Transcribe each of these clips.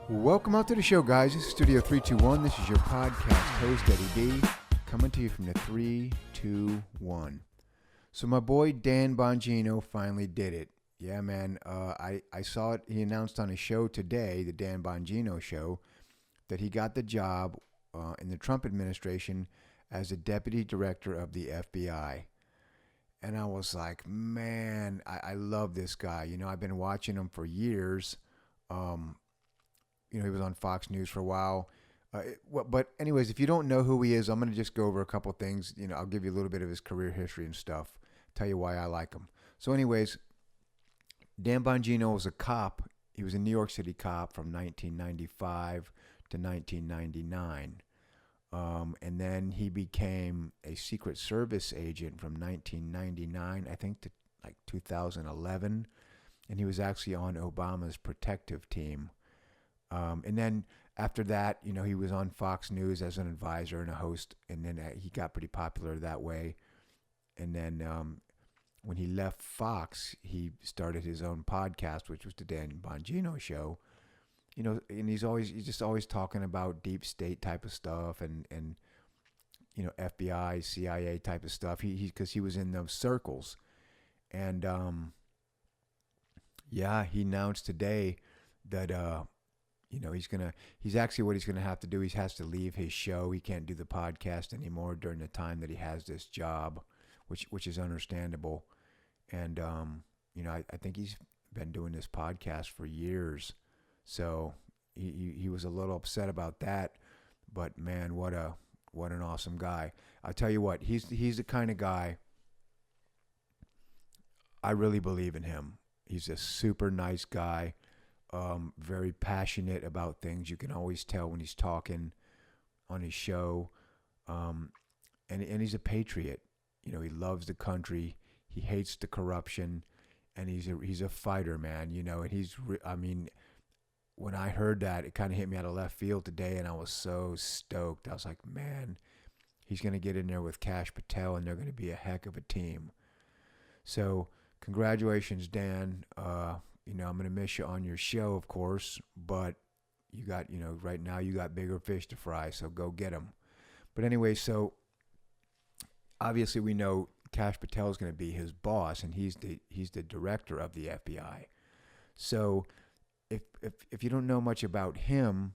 Welcome out to the show, guys. This is Studio 321. This is your podcast host, Eddie B, coming to you from the 321. So my boy Dan Bongino finally did it. Yeah, man. I saw it. He announced on his show today, the Dan Bongino Show, that he got the job in the Trump administration as the deputy director of the FBI. And I was like, man, I love this guy. You know, I've been watching him for years. He was on Fox News for a while. But anyways, if you don't know who he is, I'm going to just go over a couple things. You know, I'll give you a little bit of his career history and stuff. Tell you why I like him. So anyways, Dan Bongino was a cop. He was a New York City cop from 1995 to 1999. And then he became a Secret Service agent from 1999, I think, to like 2011. And he was actually on Obama's protective team. And then after that, you know, he was on Fox News as an advisor and a host. And then he got pretty popular that way. And then when he left Fox, he started his own podcast, which was the Dan Bongino Show. You know, and he's just always talking about deep state type of stuff and you know, FBI, CIA type of stuff. Because he was in those circles. And he announced today that you know, he's actually what he's gonna have to do. He has to leave his show. He can't do the podcast anymore during the time that he has this job, which is understandable. And you know, I think he's been doing this podcast for years, so he was a little upset about that. But man, what an awesome guy! I'll tell you what, he's the kind of guy. I really believe in him. He's a super nice guy. Very passionate about things. You can always tell when he's talking on his show. And he's a patriot. You know, he loves the country. He hates the corruption, and he's a fighter, man. You know, and I mean, when I heard that, it kind of hit me out of left field today, and I was so stoked. I was like, man, he's going to get in there with Kash Patel, and they're going to be a heck of a team. So, congratulations, Dan. You know, I'm going to miss you on your show, of course, but you got, you know, right now you got bigger fish to fry, so go get them. But anyway, so obviously we know Kash Patel is going to be his boss, and he's the director of the FBI. So if you don't know much about him,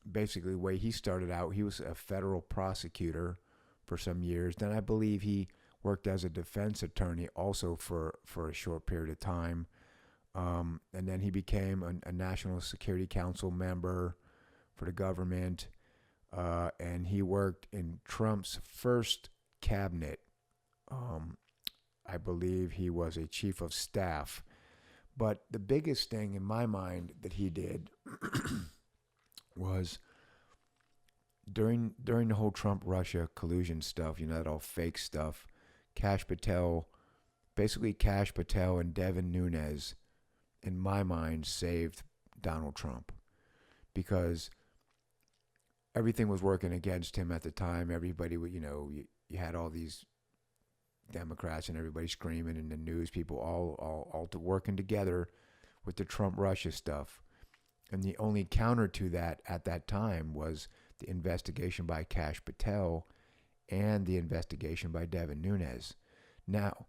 basically the way he started out, he was a federal prosecutor for some years. Then I believe he worked as a defense attorney also for a short period of time. And then he became a National Security Council member for the government, and he worked in Trump's first cabinet. I believe he was a chief of staff. But the biggest thing in my mind that he did was during the whole Trump-Russia collusion stuff, you know, that all fake stuff, Kash Patel and Devin Nunes, in my mind, saved Donald Trump, because everything was working against him at the time. Everybody, you know, you had all these Democrats and everybody screaming, and the news people all working together with the Trump-Russia stuff. And the only counter to that at that time was the investigation by Kash Patel and the investigation by Devin Nunes. Now,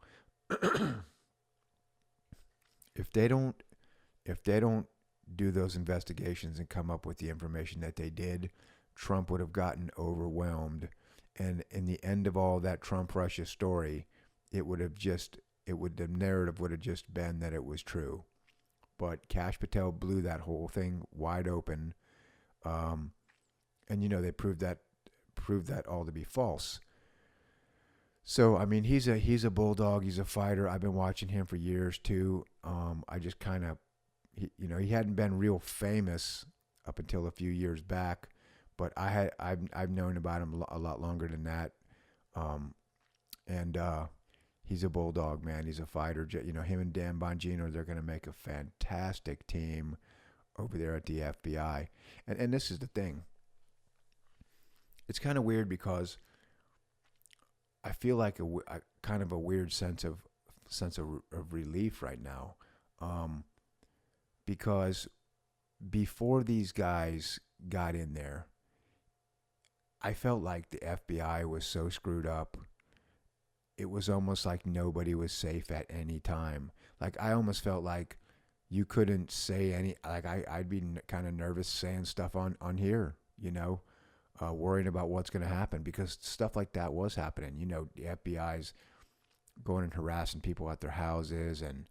if they don't do those investigations and come up with the information that they did, Trump would have gotten overwhelmed. And in the end of all that Trump-Russia story, the narrative would have just been that it was true. But Kash Patel blew that whole thing wide open. And you know, they proved that all to be false. So, I mean, he's a bulldog. He's a fighter. I've been watching him for years too. I just kind of, you know, he hadn't been real famous up until a few years back, but I've known about him a lot longer than that. And he's a bulldog, man. He's a fighter. You know, him and Dan Bongino, they're going to make a fantastic team over there at the FBI. And this is the thing. It's kind of weird because I feel like a kind of a weird sense of relief right now, because before these guys got in there, I felt like the FBI was so screwed up. It was almost like nobody was safe at any time. Like I almost felt like you couldn't say any. Like I'd be kind of nervous saying stuff on here. Worrying about what's going to happen because stuff like that was happening. The FBI's going and harassing people at their houses and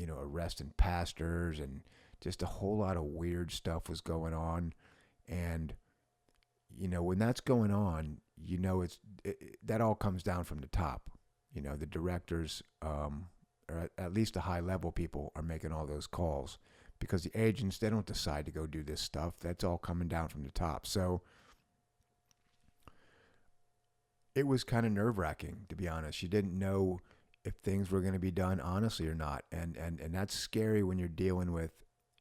arresting pastors, and just a whole lot of weird stuff was going on. And when that's going on, that all comes down from the top. The directors, or at least the high level people, are making all those calls, because the agents, they don't decide to go do this stuff. That's all coming down from the top. So it was kind of nerve-wracking, to be honest. You didn't know if things were going to be done honestly or not. And that's scary when you're dealing with,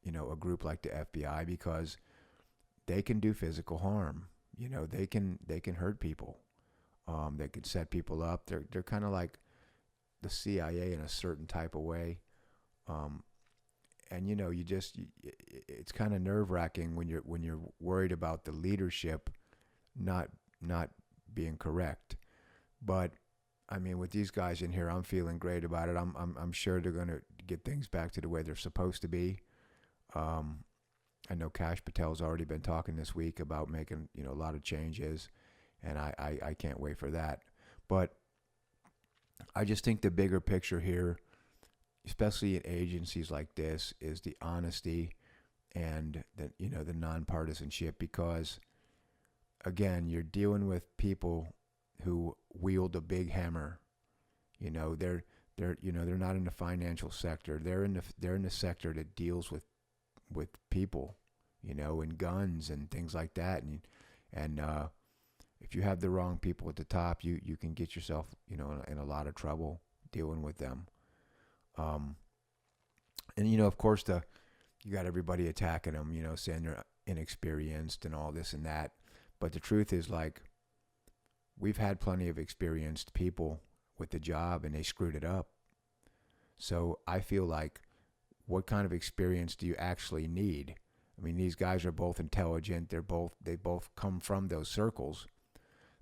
a group like the FBI, because they can do physical harm. They can hurt people. They can set people up. They're kind of like the CIA in a certain type of way. And it's kind of nerve-wracking when you're worried about the leadership not being correct. But I mean, with these guys in here, I'm feeling great about it. I'm sure they're going to get things back to the way they're supposed to be. I know Kash Patel's already been talking this week about making a lot of changes, and I can't wait for that. But I just think the bigger picture here, especially in agencies like this, is the honesty and the nonpartisanship, because again, you're dealing with people who wield a big hammer. They're not in the financial sector. They're in the sector that deals with people, and guns and things like that. And if you have the wrong people at the top, you can get yourself, in a lot of trouble dealing with them. And of course, you got everybody attacking them, saying they're inexperienced and all this and that. But the truth is, like, we've had plenty of experienced people with the job, and they screwed it up. So I feel like, what kind of experience do you actually need? I mean, these guys are both intelligent. They both come from those circles.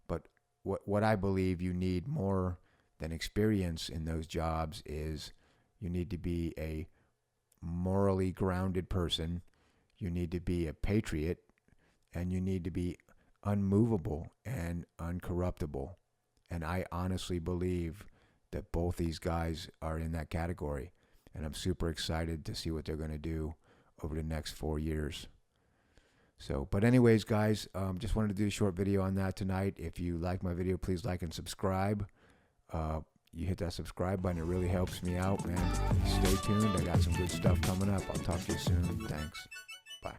But what I believe you need more than experience in those jobs is, you need to be a morally grounded person. You need to be a patriot, and you need to be unmovable and uncorruptible. And I honestly believe that both these guys are in that category. And I'm super excited to see what they're going to do over the next 4 years. So, but anyways, guys, just wanted to do a short video on that tonight. If you like my video, please like and subscribe. You hit that subscribe button. It really helps me out, man. Stay tuned. I got some good stuff coming up. I'll talk to you soon. Thanks. Bye.